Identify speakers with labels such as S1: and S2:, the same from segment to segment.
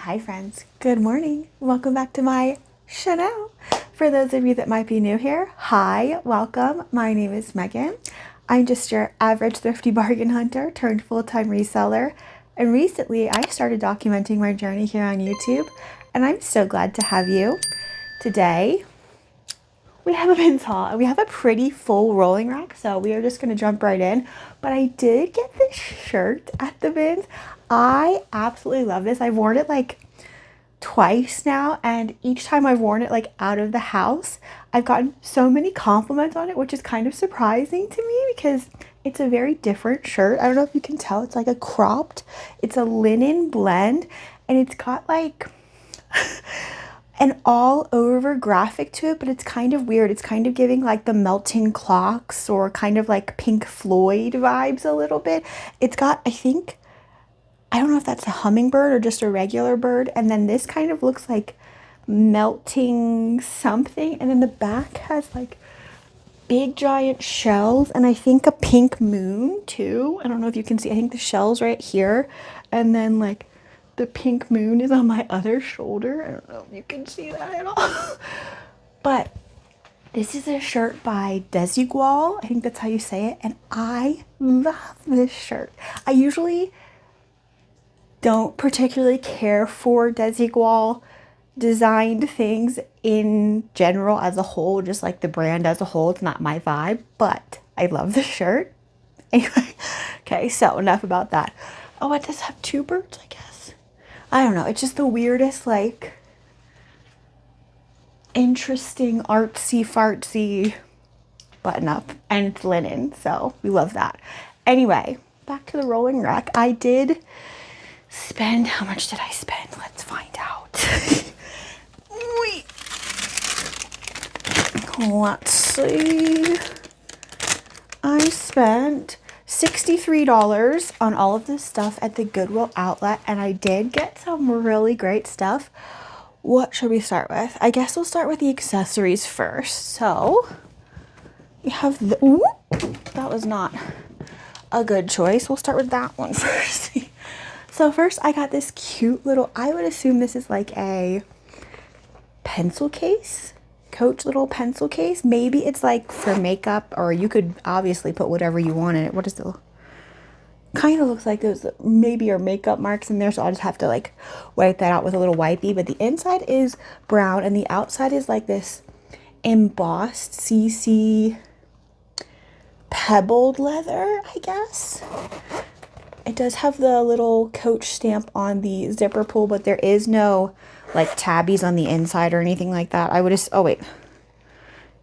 S1: Hi friends, good morning. Welcome back to my channel. For those of you that might be new here, hi, welcome. My name is Megan. I'm just your average thrifty bargain hunter turned full-time reseller. And recently I started documenting my journey here on YouTube, and I'm so glad to have you. Today, we have a bins haul and we have a pretty full rolling rack, so we are just gonna jump right in. But I did get this shirt at the bins. I absolutely love this. I've worn it like twice now, and each time I've worn it like out of the house, I've gotten so many compliments on it, which is kind of surprising to me because it's a very different shirt. I don't know if you can tell, it's like a cropped, it's a linen blend, and it's got like an all over graphic to it, but it's kind of weird. It's kind of giving like the melting clocks or kind of like Pink Floyd vibes a little bit. It's got, I don't know if that's a hummingbird or just a regular bird. And then this kind of looks like melting something. And then the back has like big giant shells and I think a pink moon too. I don't know if you can see, I think the shell's right here. And then like the pink moon is on my other shoulder. I don't know if you can see that at all. But this is a shirt by Desigual. I think that's how you say it. And I love this shirt. I usually don't particularly care for Desigual designed things in general as a whole, just like the brand as a whole. It's not my vibe, but I love the shirt. Anyway, okay, so enough about that. Oh, it does have two birds, I guess. I don't know. It's just the weirdest, like, interesting, artsy, fartsy button up, and it's linen, so we love that. Anyway, back to the rolling rack. I did spend, how much did I spend? Let's find out. Wait. Let's see. I spent $63 on all of this stuff at the Goodwill outlet, and I did get some really great stuff. What should we start with? I guess we'll start with the accessories first. So we have the, ooh, that was not a good choice. We'll start with that one first. So first I got this cute little, I would assume this is like a pencil case, Coach little pencil case. Maybe it's like for makeup, or you could obviously put whatever you want in it. What is the, kind of looks like those maybe are makeup marks in there, so I'll just have to like wipe that out with a little wipey. But the inside is brown and the outside is like this embossed CC pebbled leather, I guess. It does have the little Coach stamp on the zipper pull, but there is no like tabbies on the inside or anything like that. I would just, oh wait.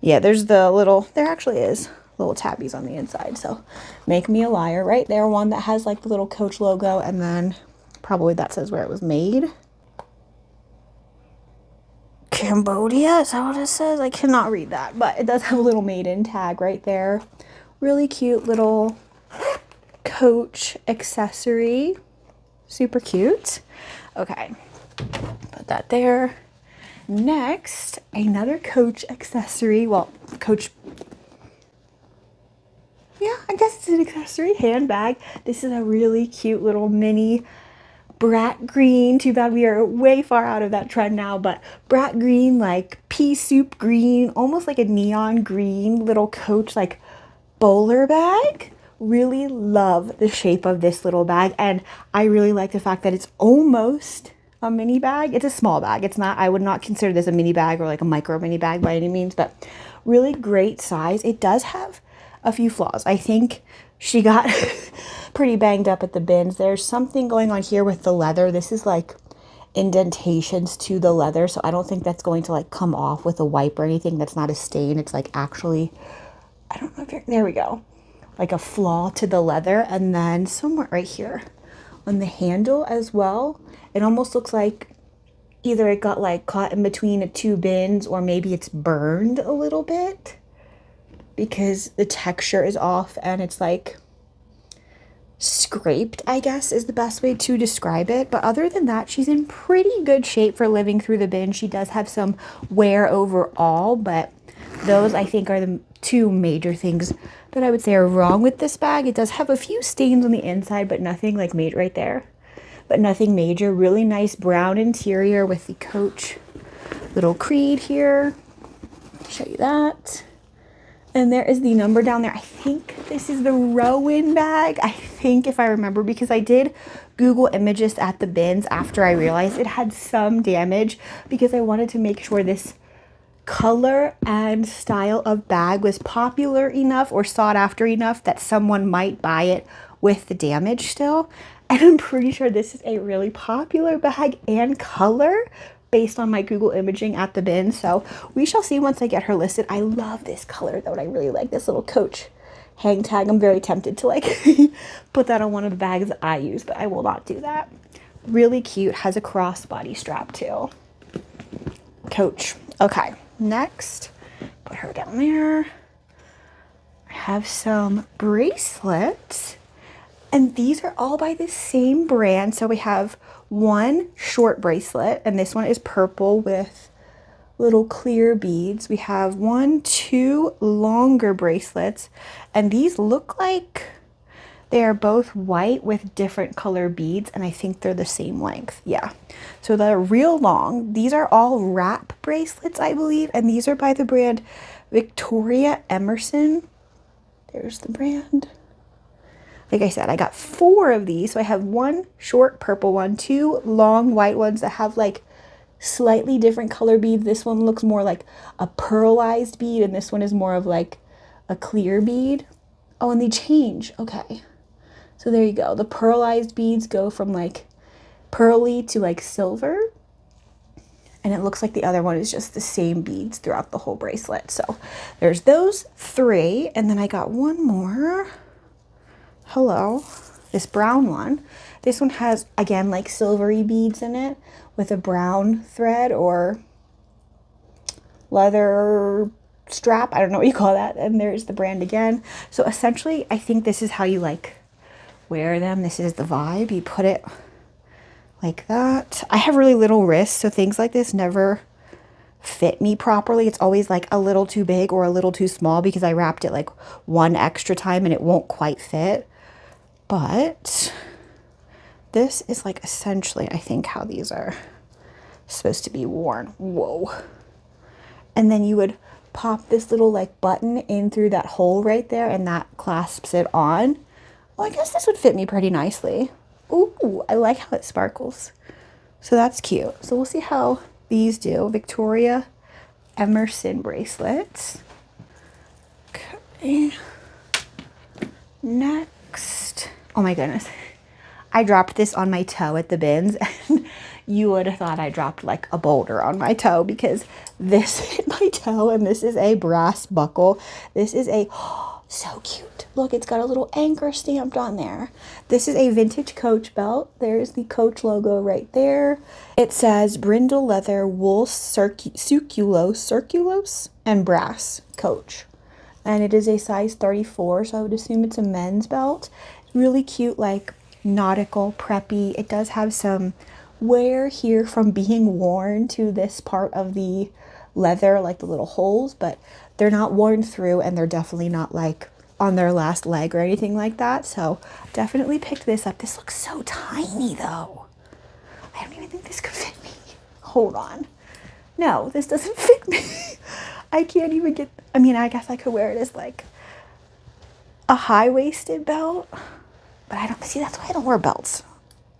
S1: Yeah, there's the little, there actually is little tabbies on the inside. So make me a liar right there. One that has like the little Coach logo, and then probably that says where it was made. Cambodia, is that what it says? I cannot read that, but it does have a little made in tag right there. Really cute little Coach accessory, super cute. Okay, put that there. Next, another Coach accessory. Well, Coach, yeah, I guess it's an accessory handbag. This is a really cute little mini brat green. Too bad we are way far out of that trend now, but brat green, like pea soup green, almost like a neon green little Coach like bowler bag. Really love the shape of this little bag, and I really like the fact that it's almost a mini bag. It's a small bag. It's not, I would not consider this a mini bag or like a micro mini bag by any means, but really great size. It does have a few flaws. I think she got pretty banged up at the bins. There's something going on here with the leather. This is like indentations to the leather, so I don't think that's going to like come off with a wipe or anything. That's not a stain. It's like actually, I don't know if you're, there we go, like a flaw to the leather. And then somewhere right here on the handle as well, it almost looks like either it got like caught in between two bins, or maybe it's burned a little bit because the texture is off and it's like scraped, I guess is the best way to describe it. But other than that, she's in pretty good shape for living through the bin. She does have some wear overall, but those I think are the two major things that I would say are wrong with this bag. It does have a few stains on the inside, but nothing like made right there. but nothing major. Really nice brown interior with the Coach little creed here. Show you that. And there is the number down there. I think this is the Rowan bag. I think, if I remember, because I did Google images at the bins after I realized it had some damage, because I wanted to make sure this color and style of bag was popular enough or sought after enough that someone might buy it with the damage still. And I'm pretty sure this is a really popular bag and color based on my Google imaging at the bin. So we shall see once I get her listed. I love this color though, and I really like this little Coach hang tag. I'm very tempted to like put that on one of the bags that I use, but I will not do that. Really cute, has a crossbody strap too. Coach. Okay, next, put her down there. I have some bracelets, and these are all by the same brand. So we have one short bracelet, and this one is purple with little clear beads. We have two longer bracelets, and these look like they are both white with different color beads, and I think they're the same length. Yeah, so they're real long. These are all wrap bracelets, I believe, and these are by the brand Victoria Emerson. There's the brand. Like I said, I got 4 of these. So I have one short purple one, 2 long white ones that have like slightly different color beads. This one looks more like a pearlized bead, and this one is more of like a clear bead. Oh, and they change. Okay. So there you go. The pearlized beads go from like pearly to like silver. And it looks like the other one is just the same beads throughout the whole bracelet. So there's those 3. And then I got one more. Hello. This brown one. This one has, again, like silvery beads in it with a brown thread or leather strap. I don't know what you call that. And there's the brand again. So essentially, I think this is how you like wear them. This is the vibe. You put it like that. I have really little wrists, so things like this never fit me properly. It's always like a little too big or a little too small because I wrapped it like one extra time and it won't quite fit. But this is like essentially, I think, how these are supposed to be worn. Whoa. And then you would pop this little like button in through that hole right there, and that clasps it on. Well, I guess this would fit me pretty nicely. Ooh, I like how it sparkles. So that's cute. So we'll see how these do. Victoria Emerson bracelets. Okay. Next. Oh my goodness. I dropped this on my toe at the bins, and you would have thought I dropped like a boulder on my toe because this hit my toe, and this is a brass buckle. This is a, oh, so cute. Look, it's got a little anchor stamped on there. This is a vintage Coach belt. There's the Coach logo right there. It says brindle leather, wool, circulose, and brass Coach. And it is a size 34, so I would assume it's a men's belt. Really cute, like nautical, preppy. It does have some wear here from being worn to this part of the leather, like the little holes, but they're not worn through, and they're definitely not like on their last leg or anything like that. So definitely picked this up. This looks so tiny though. I don't even think this could fit me. Hold on. No, this doesn't fit me. I can't even get, I mean, I guess I could wear it as like a high-waisted belt, but I don't, see, that's why I don't wear belts.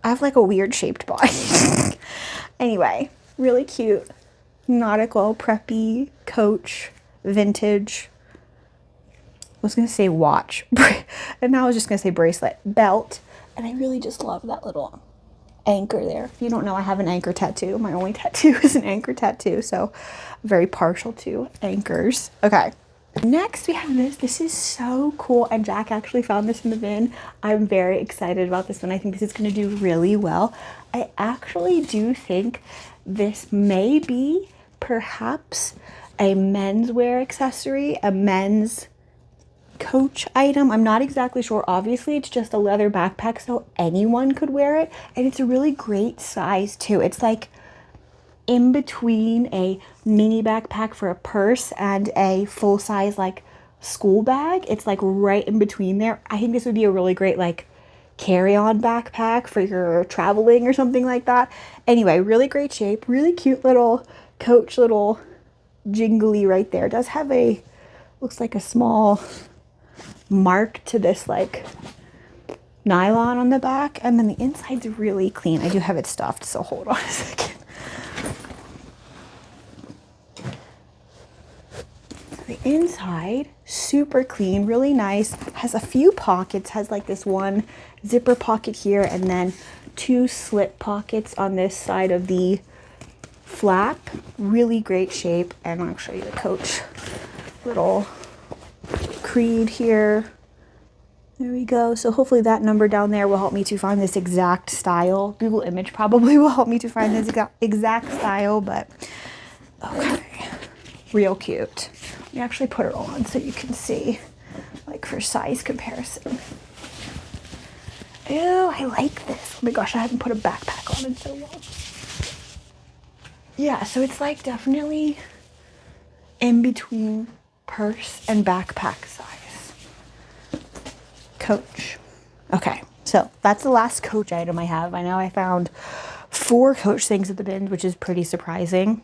S1: I have like a weird shaped body. Anyway, really cute, nautical, preppy, Coach, vintage. I was going to say watch, and now I was just going to say bracelet, belt, and I really just love that little anchor there. If you don't know, I have an anchor tattoo. My only tattoo is an anchor tattoo, so I'm very partial to anchors. Okay. Next we have this. This is so cool, and Jack actually found this in the bin. I'm very excited about this one. I think this is going to do really well. I actually do think this may be perhaps a menswear accessory, a men's Coach item. I'm not exactly sure. Obviously, it's just a leather backpack, so anyone could wear it, and it's a really great size too. It's like in between a mini backpack for a purse and a full size like school bag. It's like right in between there. I think this would be a really great like carry-on backpack for your traveling or something like that. Anyway, really great shape, really cute little Coach little jingly right there. It does have a, looks like a small mark to this like nylon on the back, and then the inside's really clean. I do have it stuffed, so hold on a second. The inside, super clean, really nice, has a few pockets, has like this one zipper pocket here and then 2 slip pockets on this side of the flap. Really great shape, and I'll show you the Coach little creed here. There we go. So hopefully that number down there will help me to find this exact style. Google image probably will help me to find this exact style, but okay. Real cute. Let me actually put it on so you can see, like for size comparison. Ew, I like this. Oh my gosh, I haven't put a backpack on in so long. Yeah, so it's like definitely in between purse and backpack size. Coach. Okay, so that's the last Coach item I have. I know I found 4 Coach things at the bin, which is pretty surprising.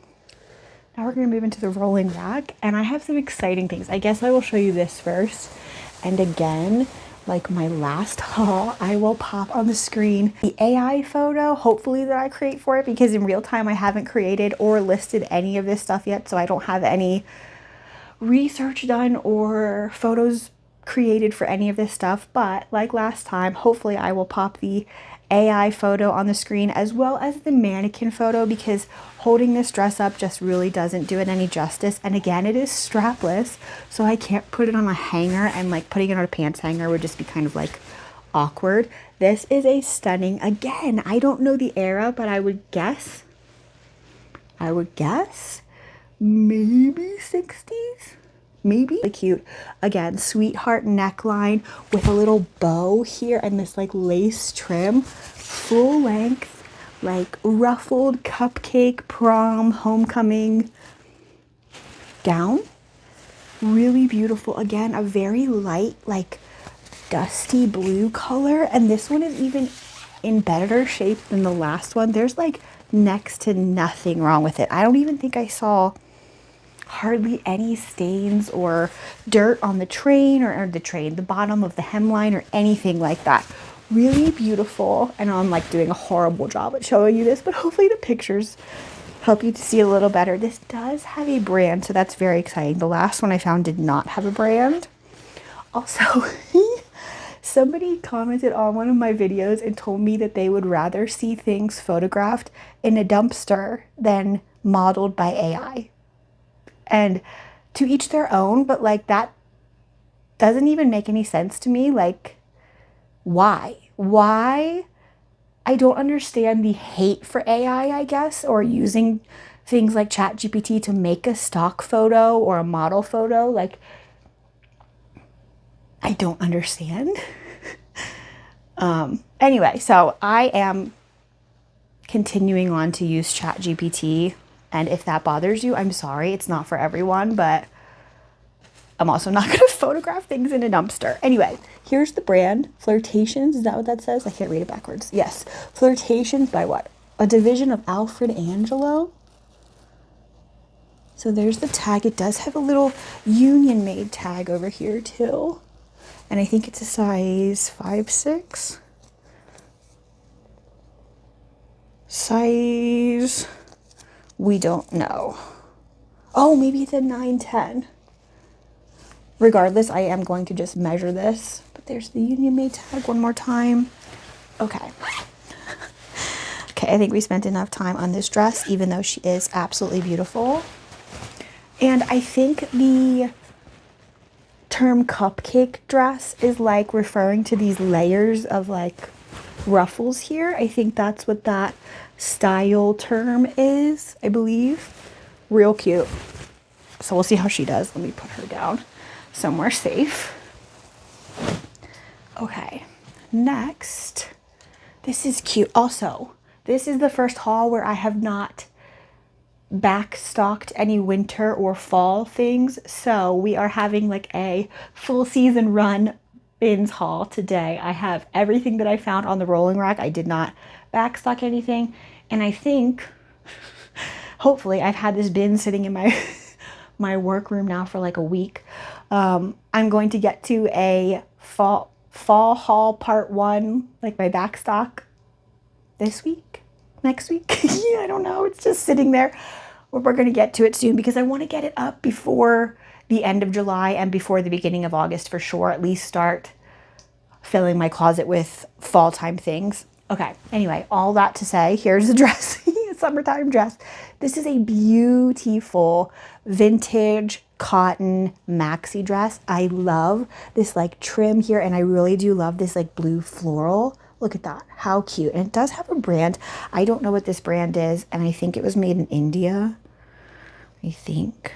S1: Now we're going to move into the rolling rack, and I have some exciting things. I guess I will show you this first. And again, like my last haul, I will pop on the screen the AI photo, hopefully, that I create for it, because in real time I haven't created or listed any of this stuff yet, so I don't have any research done or photos created for any of this stuff. But like last time, hopefully I will pop the AI photo on the screen as well as the mannequin photo, because holding this dress up just really doesn't do it any justice. And again, it is strapless, so I can't put it on a hanger, and like putting it on a pants hanger would just be kind of like awkward. This is a stunning, again, I don't know the era, but I would guess maybe 60s. Maybe. Really cute. Again, sweetheart neckline with a little bow here and this like lace trim. Full length, like ruffled cupcake prom homecoming gown. Really beautiful. Again, a very light, like dusty blue color. And this one is even in better shape than the last one. There's like next to nothing wrong with it. I don't even think I saw hardly any stains or dirt on the train or the bottom of the hemline or anything like that. Really beautiful. And I'm like doing a horrible job at showing you this, but hopefully the pictures help you to see a little better. This does have a brand, so that's very exciting. The last one I found did not have a brand. Also, somebody commented on one of my videos and told me that they would rather see things photographed in a dumpster than modeled by AI. And to each their own, but like that doesn't even make any sense to me. Like, why? I don't understand the hate for AI, I guess, or using things like ChatGPT to make a stock photo or a model photo. Like, I don't understand. Anyway, so I am continuing on to use ChatGPT. And if that bothers you, I'm sorry. It's not for everyone, but I'm also not going to photograph things in a dumpster. Anyway, here's the brand. Flirtations. Is that what that says? I can't read it backwards. Yes. Flirtations by what? A division of Alfred Angelo. So there's the tag. It does have a little union made tag over here too. And I think it's a size 5'6". Size... we don't know. Oh, maybe it's a 9'10". Regardless, I am going to just measure this. But there's the union made tag one more time. Okay. Okay, I think we spent enough time on this dress, even though she is absolutely beautiful. And I think the term cupcake dress is like referring to these layers of like ruffles here. I think that's what that style term is, I believe. Real cute. So we'll see how she does. Let me put her down somewhere safe. Okay, next, this is cute. Also, this is the first haul where I have not backstocked any winter or fall things, so we are having like a full season run bins haul today. I have everything that I found on the rolling rack. I did not backstock anything. And I think, hopefully, I've had this bin sitting in my my workroom now for like a week. I'm going to get to a fall haul part 1, like my backstock this week, next week. Yeah, I don't know. It's just sitting there. We're going to get to it soon because I want to get it up before the end of July and before the beginning of August for sure. At least start filling my closet with fall time things. Okay, anyway, all that to say, here's the dress, summertime dress. This is a beautiful vintage cotton maxi dress. I love this like trim here, and I really do love this like blue floral. Look at that, how cute. And it does have a brand. I don't know what this brand is, and I think it was made in India, I think.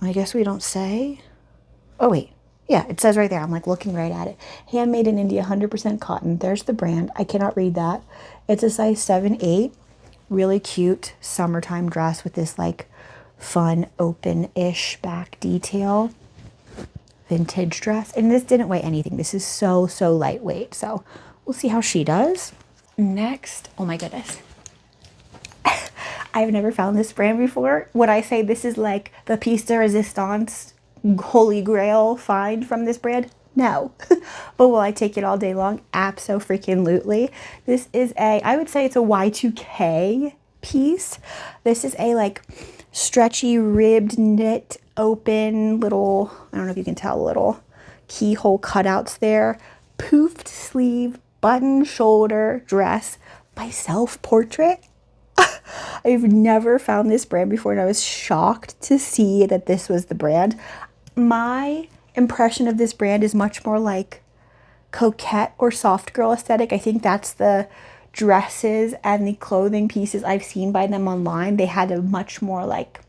S1: I guess we don't say. Oh wait, yeah, it says right there. I'm like looking right at it. Handmade in India, 100% cotton. There's the brand. I cannot read that. It's a size 7-8. Really cute summertime dress with this like fun open-ish back detail. Vintage dress. And this didn't weigh anything. This is so lightweight. So we'll see how she does. Next, oh my goodness. I've never found this brand before. Would I say this is like the piece de resistance, holy grail find from this brand? No. But will I take it all day long? Abso-freaking-lutely. This is I would say it's a Y2K piece. This is a like stretchy ribbed knit open little, I don't know if you can tell, little keyhole cutouts there. Poofed sleeve, button shoulder dress by self-portrait. I've never found this brand before, and I was shocked to see that this was the brand. My impression of this brand is much more like coquette or soft girl aesthetic. I think that's the dresses and the clothing pieces I've seen by them online. They had a much more like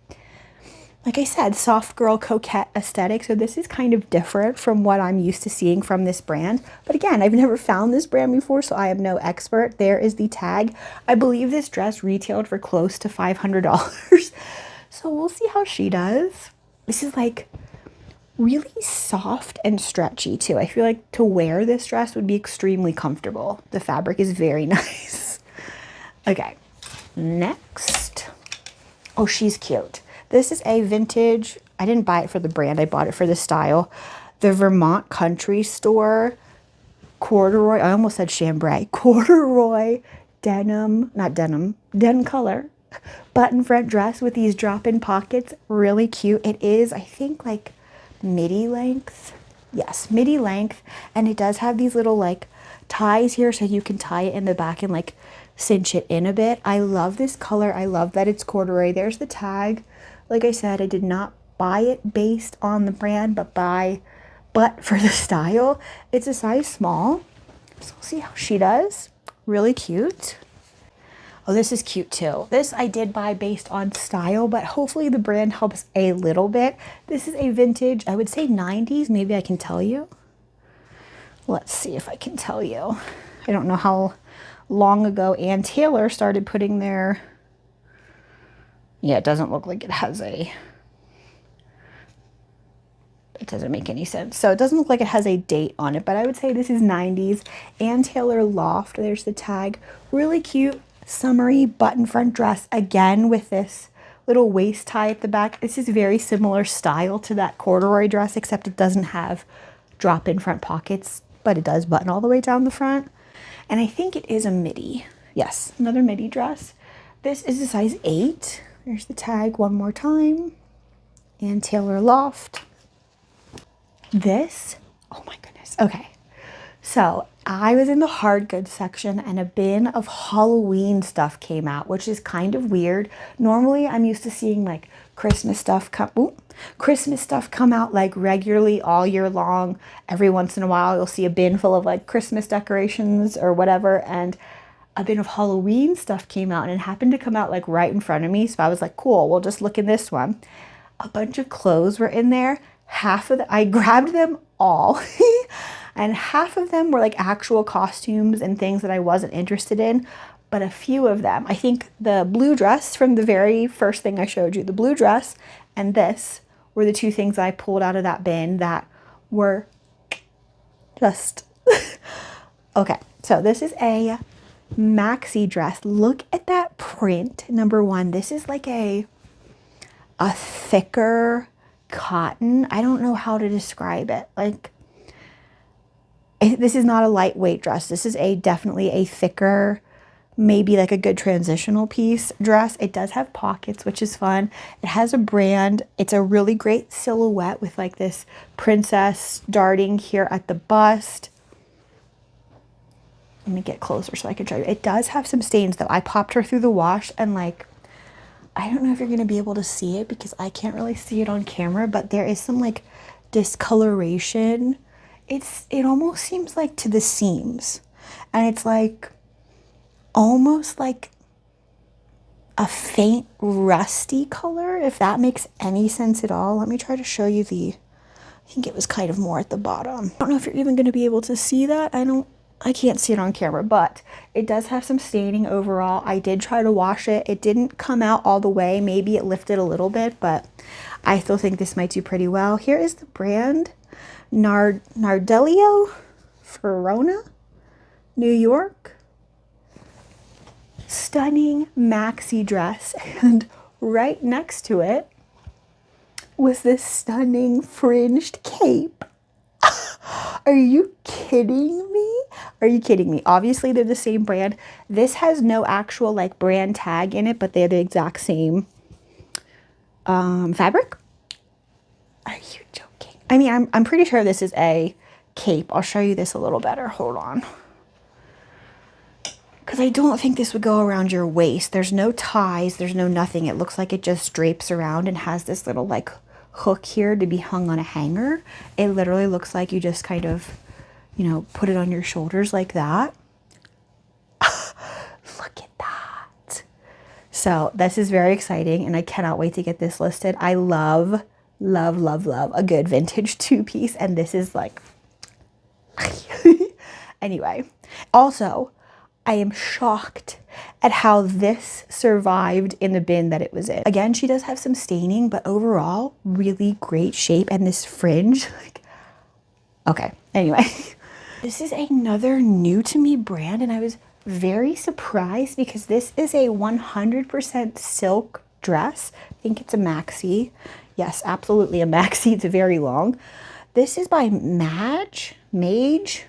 S1: I said, soft girl coquette aesthetic. So this is kind of different from what I'm used to seeing from this brand. But again, I've never found this brand before, so I am no expert. There is the tag. I believe this dress retailed for close to $500. So we'll see how she does. This is like really soft and stretchy too. I feel like to wear this dress would be extremely comfortable. The fabric is very nice. Okay, next. Oh, she's cute. This is a vintage, I didn't buy it for the brand, I bought it for the style. The Vermont Country Store corduroy, I almost said chambray, corduroy denim, not denim, denim color, button front dress with these drop-in pockets. Really cute. It is, I think, like midi length. Yes, midi length. And it does have these little like ties here so you can tie it in the back and like cinch it in a bit. I love this color. I love that it's corduroy. There's the tag. Like I said, I did not buy it based on the brand, but for the style. It's a size small. So we'll see how she does. Really cute. Oh, this is cute too. This I did buy based on style, but hopefully the brand helps a little bit. This is a vintage, I would say 90s. Maybe I can tell you. Let's see if I can tell you. I don't know how long ago Ann Taylor started putting their, yeah, it doesn't look like it has it doesn't make any sense. So it doesn't look like it has a date on it, but I would say this is 90s. Ann Taylor Loft, there's the tag. Really cute, summery button front dress, again with this little waist tie at the back. This is very similar style to that corduroy dress, except it doesn't have drop-in front pockets, but it does button all the way down the front. And I think it is a midi. Yes, another midi dress. This is a size 8. There's the tag one more time. Ann Taylor Loft. This, oh my goodness. Okay, so I was in the hard goods section and a bin of Halloween stuff came out, which is kind of weird. Normally I'm used to seeing like Christmas stuff come out like regularly all year long. Every once in a while you'll see a bin full of like Christmas decorations or whatever, and a bin of Halloween stuff came out, and it happened to come out like right in front of me. So I was like, cool, we'll just look in this one. A bunch of clothes were in there. I grabbed them all and half of them were like actual costumes and things that I wasn't interested in. But a few of them, I think the blue dress from the very first thing I showed you, the blue dress and this were the two things I pulled out of that bin that were just okay. So this is a maxi dress. Look at that print. Number one, this is like a thicker cotton. I don't know how to describe it. Like, this is not a lightweight dress. This is definitely a thicker, maybe like a good transitional piece dress. It does have pockets, which is fun. It has a brand. It's a really great silhouette with like this princess darting here at the bust. Let me get closer so I can show you. It does have some stains though. I popped her through the wash and like, I don't know if you're going to be able to see it because I can't really see it on camera, but there is some like discoloration. It almost seems like to the seams, and it's like almost like a faint rusty color, if that makes any sense at all. Let me try to show you I think it was kind of more at the bottom. I don't know if you're even going to be able to see that. I can't see it on camera, but it does have some staining overall. I did try to wash it. It didn't come out all the way. Maybe it lifted a little bit, but I still think this might do pretty well. Here is the brand, Nardelio Verona, New York. Stunning maxi dress, and right next to it was this stunning fringed cape. Are you kidding me? Are you kidding me? Obviously they're the same brand. This has no actual like brand tag in it, but they're the exact same fabric. Are you joking? I mean, I'm pretty sure this is a cape. I'll show you this a little better. Hold on. Because I don't think this would go around your waist. There's no ties. There's no nothing. It looks like it just drapes around and has this little like hook here to be hung on a hanger. It literally looks like you just kind of, you know, put it on your shoulders like that. Look at that. So this is very exciting and I cannot wait to get this listed. I love, love, love, love a good vintage two-piece, and this is like anyway. Also, I am shocked at how this survived in the bin that it was in. Again, she does have some staining, but overall, really great shape. And this fringe, like, okay, anyway. This is another new to me brand, and I was very surprised because this is a 100% silk dress. I think it's a maxi. Yes, absolutely a maxi. It's very long. This is by Mage, Mag.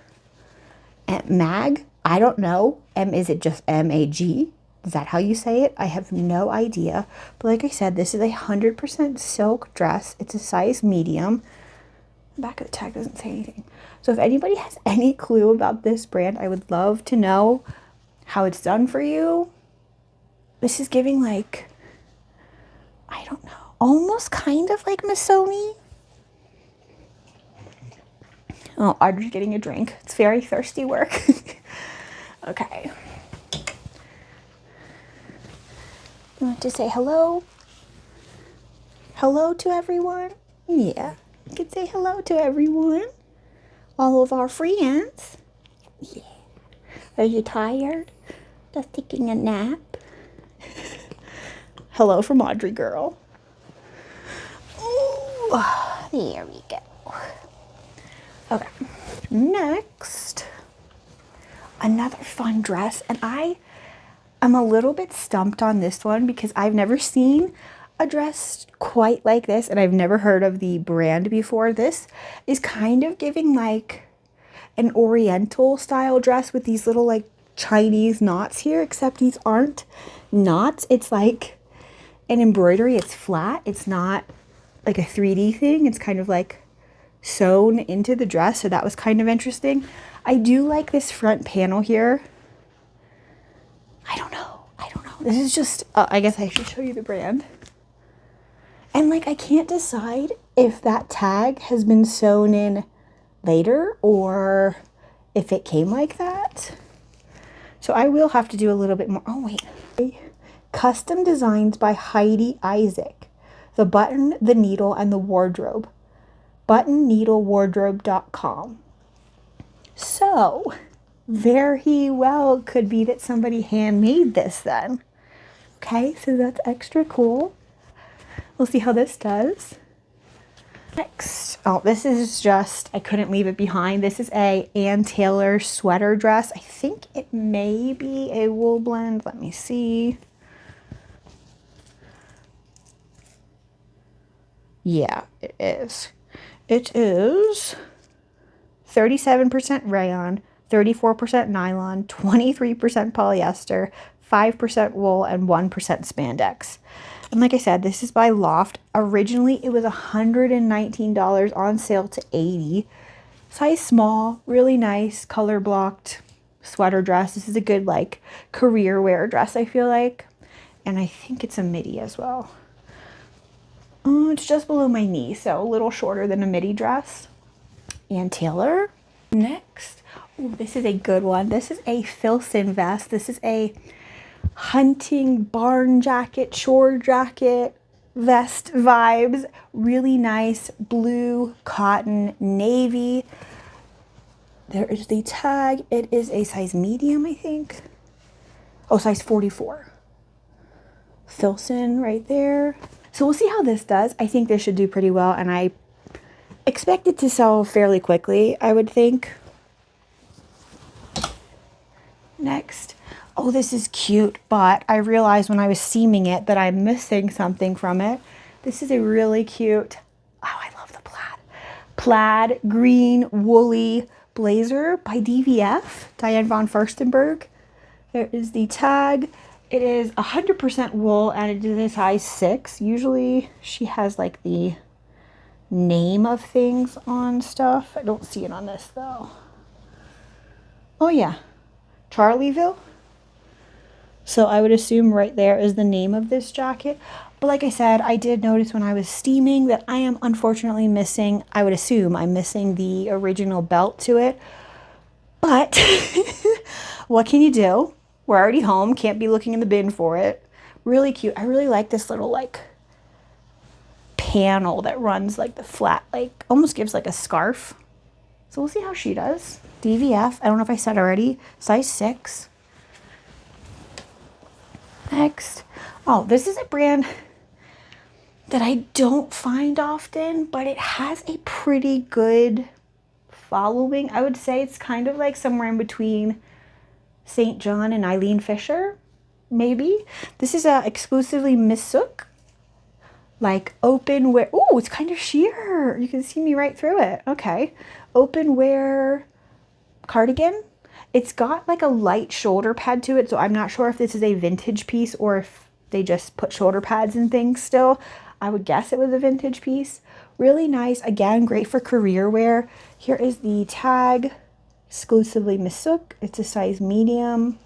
S1: I don't know. Is it just M-A-G? Is that how you say it? I have no idea. But like I said, this is a 100% silk dress. It's a size medium. The back of the tag doesn't say anything. So if anybody has any clue about this brand, I would love to know how it's done for you. This is giving like, I don't know, almost kind of like Missoni. Oh, Audrey's getting a drink. It's very thirsty work. Okay. You want to say hello? Hello to everyone? Yeah. You can say hello to everyone. All of our friends. Yeah. Are you tired? Just taking a nap? Hello from Audrey girl. Ooh, there we go. Okay. Next. Another fun dress, and I'm a little bit stumped on this one because I've never seen a dress quite like this, and I've never heard of the brand before. This is kind of giving like an oriental style dress with these little like Chinese knots here, except these aren't knots. It's like an embroidery. It's flat. It's not like a 3D thing. It's kind of like sewn into the dress, so that was kind of interesting. I do like this front panel here. I don't know. This is just, I guess I should show you the brand. And like, I can't decide if that tag has been sewn in later or if it came like that. So I will have to do a little bit more. Oh, wait. Custom designs by Heidi Isaac. The button, the needle, and the wardrobe. buttonneedlewardrobe.com. So, very well could be that somebody handmade this then. Okay, so that's extra cool. We'll see how this does. Next, oh, this is just, I couldn't leave it behind. This is a Ann Taylor sweater dress. I think it may be a wool blend. Let me see. Yeah, it is. It is 37% rayon, 34% nylon, 23% polyester, 5% wool, and 1% spandex. And like I said, this is by Loft. Originally, it was $119, on sale to $80. Size small, really nice, color blocked sweater dress. This is a good like career wear dress, I feel like. And I think it's a midi as well. It's just below my knee, so a little shorter than a midi dress. Ann Taylor. Next, ooh, this is a good one. This is a Filson vest. This is a hunting barn jacket, shore jacket, vest vibes. Really nice blue, cotton, navy. There is the tag. It is a size medium, I think. Oh, size 44. Filson right there. So we'll see how this does. I think this should do pretty well, and I expect it to sell fairly quickly, I would think. Next. Oh, this is cute, but I realized when I was seaming it that I'm missing something from it. This is a really cute, oh, I love the plaid. Plaid green woolly blazer by DVF, Diane von Furstenberg. There is the tag. It is 100% wool, and it is a size 6. Usually she has like the name of things on stuff. I don't see it on this though. Oh yeah, Charlieville. So I would assume right there is the name of this jacket. But like I said, I did notice when I was steaming that I am unfortunately missing, I would assume I'm missing the original belt to it. But what can you do? We're already home, can't be looking in the bin for it. Really cute. I really like this little like panel that runs like the flat, like almost gives like a scarf. So we'll see how she does. DVF, I don't know if I said already, size 6. Next, oh, this is a brand that I don't find often, but it has a pretty good following. I would say it's kind of like somewhere in between St. John and Eileen Fisher, maybe. This is exclusively Missook, like open wear. Oh, it's kind of sheer. You can see me right through it. Okay, open wear cardigan. It's got like a light shoulder pad to it, so I'm not sure if this is a vintage piece or if they just put shoulder pads and things still. I would guess it was a vintage piece. Really nice. Again, great for career wear. Here is the tag. Exclusively Missook. It's a size medium.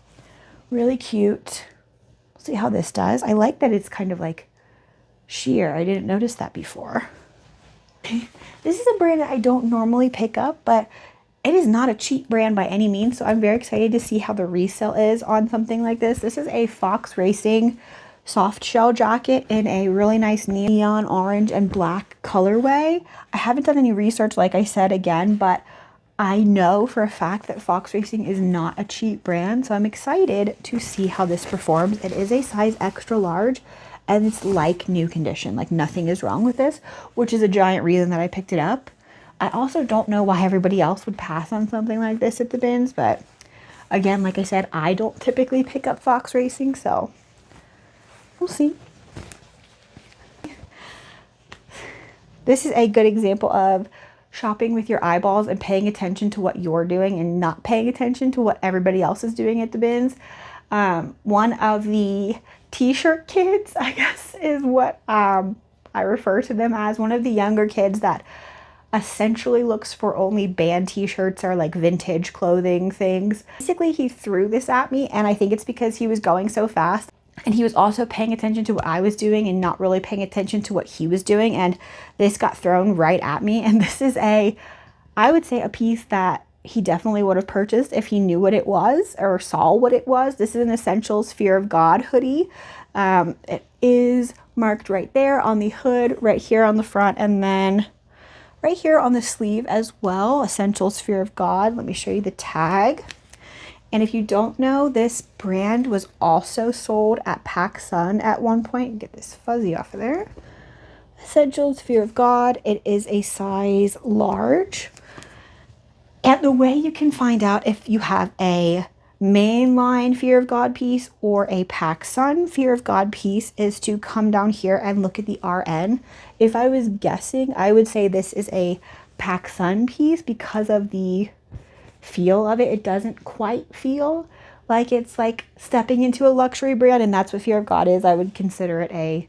S1: Really cute. We'll see how this does. I like that it's kind of like sheer. I didn't notice that before. This is a brand that I don't normally pick up, but it is not a cheap brand by any means, so I'm very excited to see how the resale is on something like this. This is a Fox Racing soft shell jacket in a really nice neon orange and black colorway. I haven't done any research, like I said again, but I know for a fact that Fox Racing is not a cheap brand, so I'm excited to see how this performs. It is a size extra large, and it's like new condition, like nothing is wrong with this, which is a giant reason that I picked it up. I also don't know why everybody else would pass on something like this at the bins, but again, like I said, I don't typically pick up Fox Racing, so we'll see. This is a good example of shopping with your eyeballs and paying attention to what you're doing and not paying attention to what everybody else is doing at the bins. One of the t-shirt kids, I guess, is what I refer to them as. One of the younger kids that essentially looks for only band t-shirts or like vintage clothing things. Basically, he threw this at me, and I think it's because he was going so fast. And he was also paying attention to what I was doing and not really paying attention to what he was doing. And this got thrown right at me. And this is I would say a piece that he definitely would have purchased if he knew what it was or saw what it was. This is an Essentials Fear of God hoodie. It is marked right there on the hood, right here on the front, and then right here on the sleeve as well. Essentials Fear of God. Let me show you the tag. And if you don't know, this brand was also sold at PacSun at one point. Get this fuzzy off of there. Essentials, Fear of God. It is a size large. And the way you can find out if you have a mainline Fear of God piece or a PacSun Fear of God piece is to come down here and look at the RN. If I was guessing, I would say this is a PacSun piece because of the feel of it. It doesn't quite feel like it's like stepping into a luxury brand, and that's what Fear of God is. I would consider it a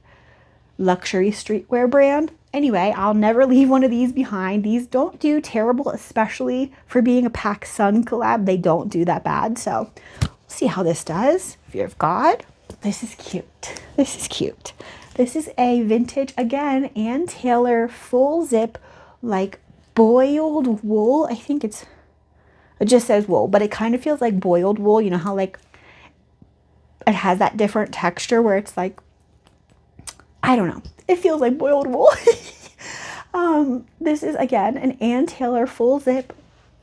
S1: luxury streetwear brand. Anyway, I'll never leave one of these behind. These don't do terrible, especially for being a PacSun collab. They don't do that bad. So we'll see how this does. Fear of God. This is cute. This is cute. This is a vintage, again, Ann Taylor full zip, like boiled wool. I think it just says wool, but it kind of feels like boiled wool. You know how like it has that different texture where it's like, I don't know. It feels like boiled wool. This is, again, an Ann Taylor full zip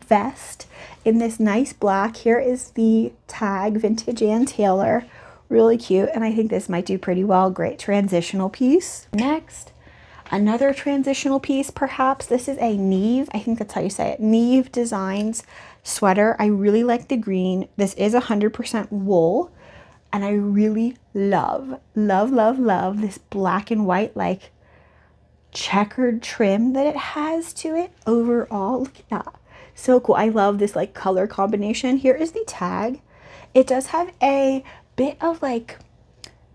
S1: vest in this nice black. Here is the tag, vintage Ann Taylor. Really cute. And I think this might do pretty well. Great transitional piece. Next, another transitional piece, perhaps. This is a Neve. I think that's how you say it. Neve Designs sweater. I really like the green. This is 100% wool. And I really love this black and white, like checkered trim that it has to it overall. Look at that. So cool. I love this like color combination. Here is the tag. It does have a bit of like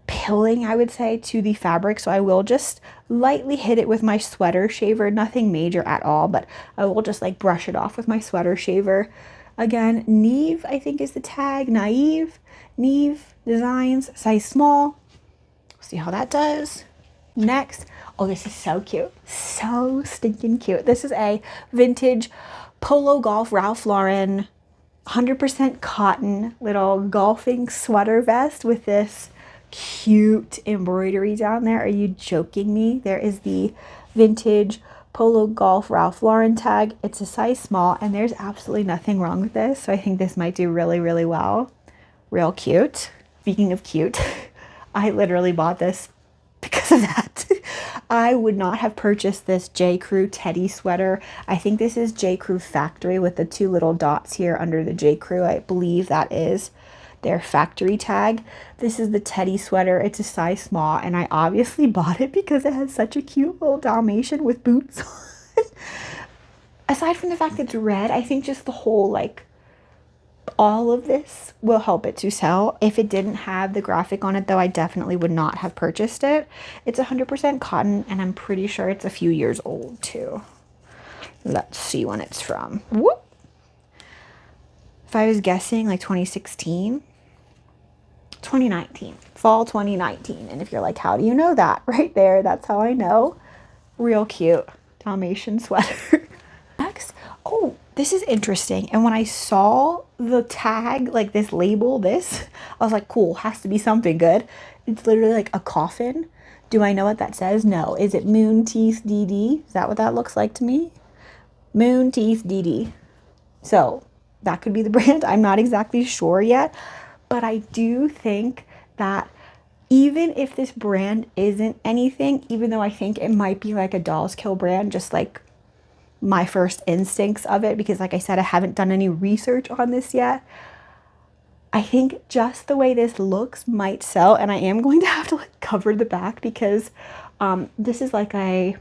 S1: pilling, I would say, to the fabric. So I will just lightly hit it with my sweater shaver. Nothing major at all, but I will just like brush it off with my sweater shaver. Again, Neve, I think is the tag. Neve Designs, size small. See how that does. Next, oh, this is so cute. So stinking cute. This is a vintage Polo Golf Ralph Lauren 100% cotton little golfing sweater vest with this cute embroidery down there. Are you joking me? There is the vintage Polo Golf Ralph Lauren tag. It's a size small, and there's absolutely nothing wrong with this. So I think this might do really, really well. Real cute. Speaking of cute, I literally bought this because of that. I would not have purchased this J. Crew Teddy sweater. I think this is J. Crew Factory with the two little dots here under the J. Crew. I believe that is their factory tag. This is the Teddy sweater. It's a size small, and I obviously bought it because it has such a cute little Dalmatian with boots on. Aside from the fact that it's red, I think just the whole like all of this will help it to sell. If it didn't have the graphic on it, though, I definitely would not have purchased it. It's 100% cotton, and I'm pretty sure it's a few years old too. Let's see when it's from. Whoop. If I was guessing, like 2016, 2019, fall 2019. And if you're like, how do you know that? Right there, that's how I know. Real cute Dalmatian sweater. Next, oh, this is interesting. And when I saw the tag, like this label, I was like, cool, has to be something good. It's literally like a coffin. Do I know what that says? No. Is it Moon Teeth DD? Is that what that looks like to me? Moon Teeth DD. So that could be the brand. I'm not exactly sure yet, but I do think that even if this brand isn't anything, even though I think it might be like a Dolls Kill brand, just like my first instincts of it, because like I said, I haven't done any research on this yet. I think just the way this looks might sell, and I am going to have to like cover the back because this is like a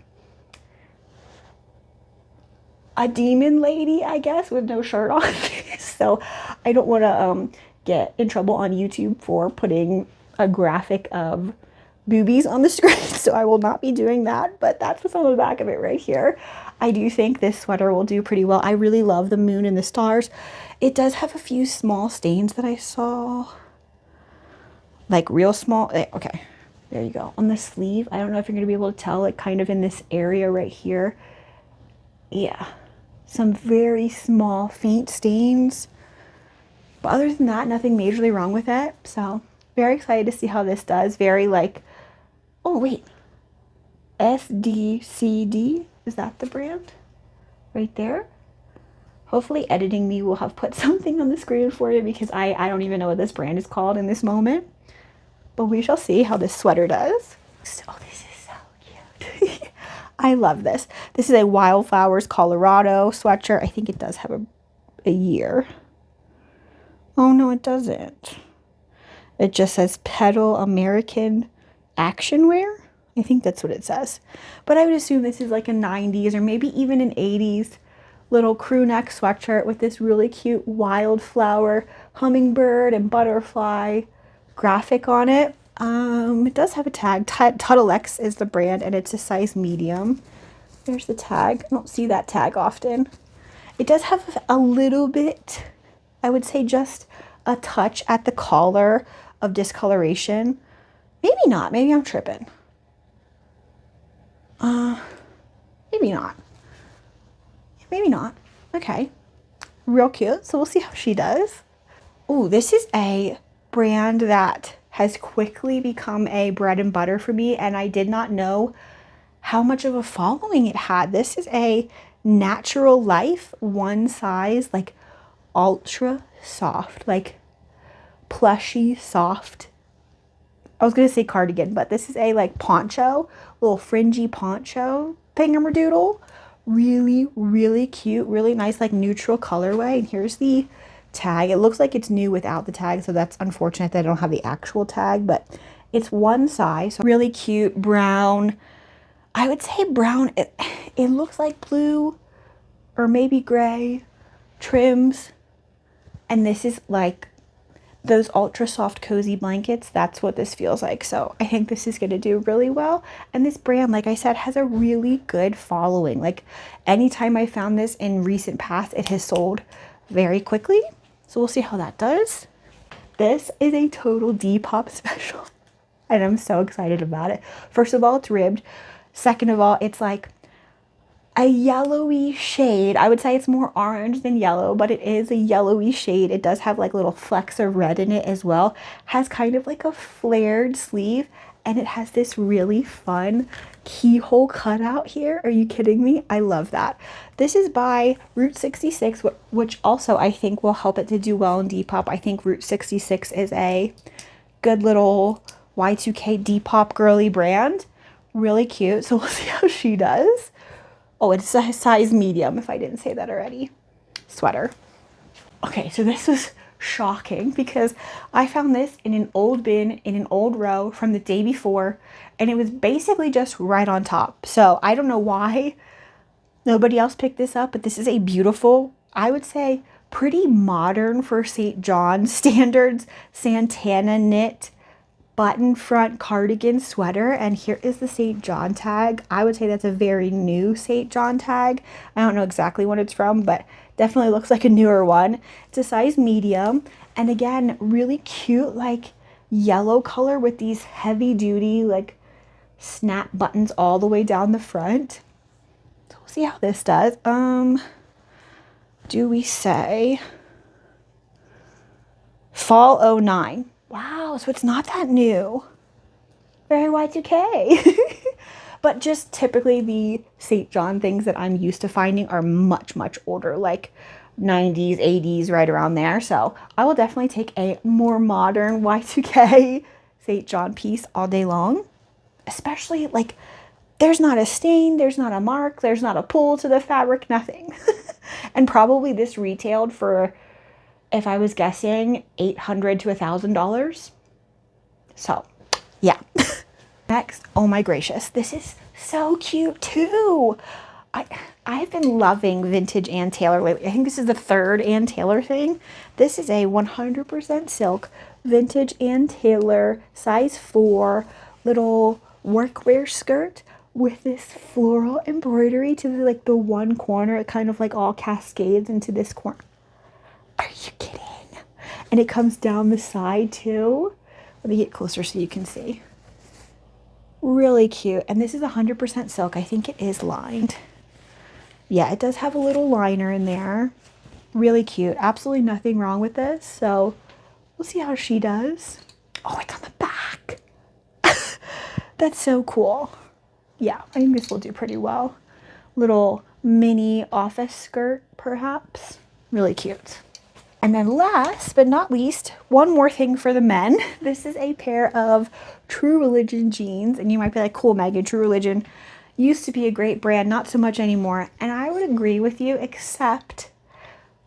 S1: demon lady, I guess, with no shirt on. So I don't want to get in trouble on YouTube for putting a graphic of boobies on the screen, so I will not be doing that, but that's what's on the back of it right here. I do think this sweater will do pretty well. I really love the moon and the stars. It does have a few small stains that I saw, like real small. Okay, there you go. On the sleeve, I don't know if you're gonna be able to tell, like kind of in this area right here. Yeah, some very small faint stains, but other than that, nothing majorly wrong with it. So very excited to see how this does. Very like, oh wait, SDCD, is that the brand right there? Hopefully editing me will have put something on the screen for you, because I don't even know what this brand is called in this moment, but we shall see how this sweater does. So this is so cute. I love this. This is a Wildflowers Colorado sweatshirt. I think it does have a year. Oh, no, it doesn't. It just says Pedal American Action Wear. I think that's what it says. But I would assume this is like a 90s or maybe even an 80s little crew neck sweatshirt with this really cute wildflower, hummingbird, and butterfly graphic on it. It does have a tag. Tuttle X is the brand, and it's a size medium. There's the tag. I don't see that tag often. It does have a little bit, I would say just a touch at the collar of discoloration. Maybe not. Maybe I'm tripping. Maybe not. Maybe not. Okay. Real cute. So we'll see how she does. Oh, this is a brand that has quickly become a bread and butter for me, and I did not know how much of a following it had. This is a Natural Life one size, like ultra soft, like plushy soft. I was gonna say cardigan, but this is a like poncho, little fringy poncho thingamadoodle. Really, really cute, really nice, like neutral colorway. And here's the tag. It looks like it's new without the tag, so that's unfortunate that I don't have the actual tag, but it's one size. So really cute brown. I would say brown. It looks like blue or maybe gray trims. And this is like those ultra soft cozy blankets. That's what this feels like. So I think this is going to do really well. And this brand, like I said, has a really good following. Like anytime I found this in recent past, it has sold very quickly. So we'll see how that does. This is a total Depop special, and I'm so excited about it. First of all, it's ribbed. Second of all, it's like a yellowy shade. I would say it's more orange than yellow, but it is a yellowy shade. It does have like little flecks of red in it as well. Has kind of like a flared sleeve, and it has this really fun keyhole cutout here. Are you kidding me? I love that. This is by Route 66, which also I think will help it to do well in Depop. I think Route 66 is a good little Y2K Depop girly brand. Really cute. So we'll see how she does. Oh, it's a size medium, if I didn't say that already. Sweater. Okay, so this was shocking because I found this in an old bin in an old row from the day before, and it was basically just right on top. So I don't know why nobody else picked this up, but this is a beautiful, I would say pretty modern for St. John standards, Santana knit button front cardigan sweater. And here is the St. John tag. I would say that's a very new St. John tag. I don't know exactly when it's from, but definitely looks like a newer one. It's a size medium, and again, really cute like yellow color with these heavy duty like snap buttons all the way down the front. So we'll see how this does. Do we say fall 09? Wow, so it's not that new. Very Y2K. But just typically the St. John things that I'm used to finding are much, much older, like 90s, 80s, right around there. So I will definitely take a more modern Y2K St. John piece all day long. Especially like there's not a stain, there's not a mark, there's not a pull to the fabric, nothing. And probably this retailed for, if I was guessing, $800 to $1,000. So, yeah. Next, oh my gracious, this is so cute too. I've been loving vintage Ann Taylor lately. I think this is the third Ann Taylor thing. This is a 100% silk vintage Ann Taylor size 4 little workwear skirt with this floral embroidery to the one corner. It kind of like all cascades into this corner. Are you kidding? And it comes down the side too. Let me get closer so you can see. Really cute. And this is 100% silk. I think it is lined. Yeah, it does have a little liner in there. Really cute. Absolutely nothing wrong with this. So we'll see how she does. Oh, it's on the back. That's so cool. Yeah, I think this will do pretty well. Little mini office skirt, perhaps. Really cute. And then last but not least, one more thing for the men. This is a pair of True Religion jeans. And you might be like, cool, Megan, True Religion. used to be a great brand, not so much anymore. And I would agree with you, except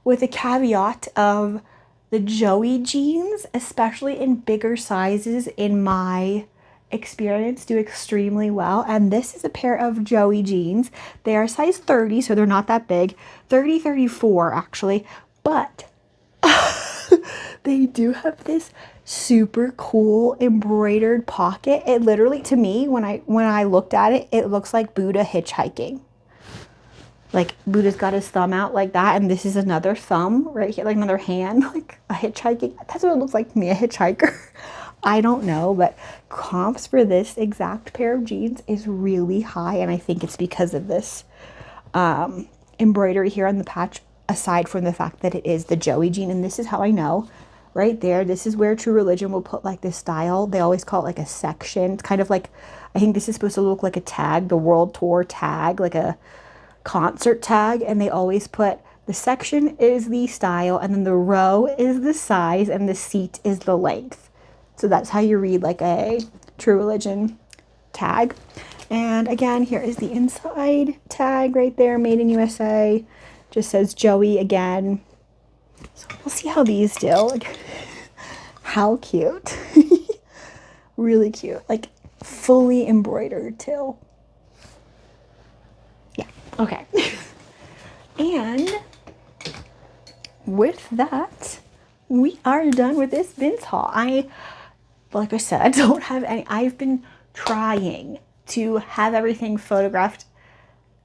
S1: with the caveat of the Joey jeans, especially in bigger sizes, in my experience, do extremely well. And this is a pair of Joey jeans. They are size 30, so they're not that big. 30, 34 actually, but they do have this super cool embroidered pocket. It literally, to me, when I looked at it, it looks like Buddha hitchhiking. Like Buddha's got his thumb out like that, and this is another thumb right here, like another hand, like a hitchhiking. That's what it looks like to me, a hitchhiker. I don't know, but comps for this exact pair of jeans is really high, and I think it's because of this embroidery here on the patch, aside from the fact that it is the Joey jean. And this is how I know right there, this is where True Religion will put like this style. They always call it like a section. It's kind of like, I think this is supposed to look like a tag, the world tour tag, like a concert tag, and they always put the section is the style, and then the row is the size, and the seat is the length. So that's how you read like a True Religion tag. And again, here is the inside tag right there, made in USA. Just says Joey again. So we'll see how these do. Like, how cute. Really cute. Like fully embroidered too. Yeah, okay. And with that, we are done with this bins haul. Like I said, I don't have any. I've been trying to have everything photographed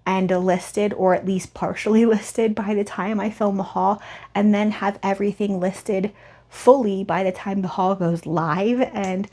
S1: and listed, or at least partially listed, by the time I film the haul, and then have everything listed fully by the time the haul goes live, and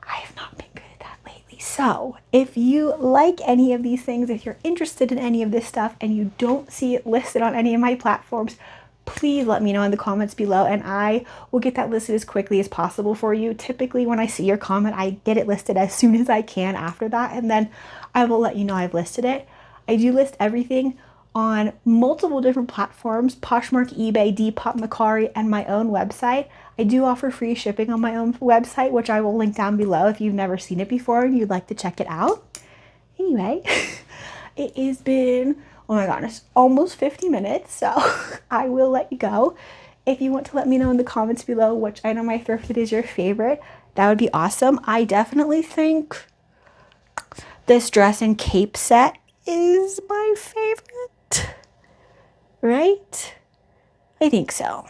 S1: I have not been good at that lately. So if you like any of these things, if you're interested in any of this stuff and you don't see it listed on any of my platforms, please let me know in the comments below, and I will get that listed as quickly as possible for you. Typically when I see your comment, I get it listed as soon as I can after that, and then I will let you know I've listed it. I do list everything on multiple different platforms: Poshmark, eBay, Depop, Mercari, and my own website. I do offer free shipping on my own website, which I will link down below if you've never seen it before and you'd like to check it out. Anyway, it has been, oh my goodness, almost 50 minutes, so I will let you go. If you want to let me know in the comments below which item I thrifted is your favorite, that would be awesome. I definitely think this dress and cape set is my favorite, right? I think so.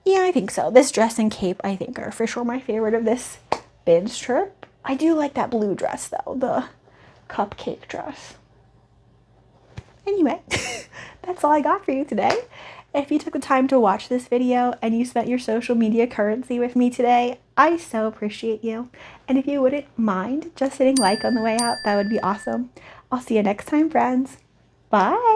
S1: Yeah, I think so. This dress and cape, I think, are for sure my favorite of this bins trip. I do like that blue dress though, the cupcake dress. Anyway, that's all I got for you today. If you took the time to watch this video and you spent your social media currency with me today, I so appreciate you. And if you wouldn't mind just hitting like on the way out, that would be awesome. I'll see you next time, friends. Bye.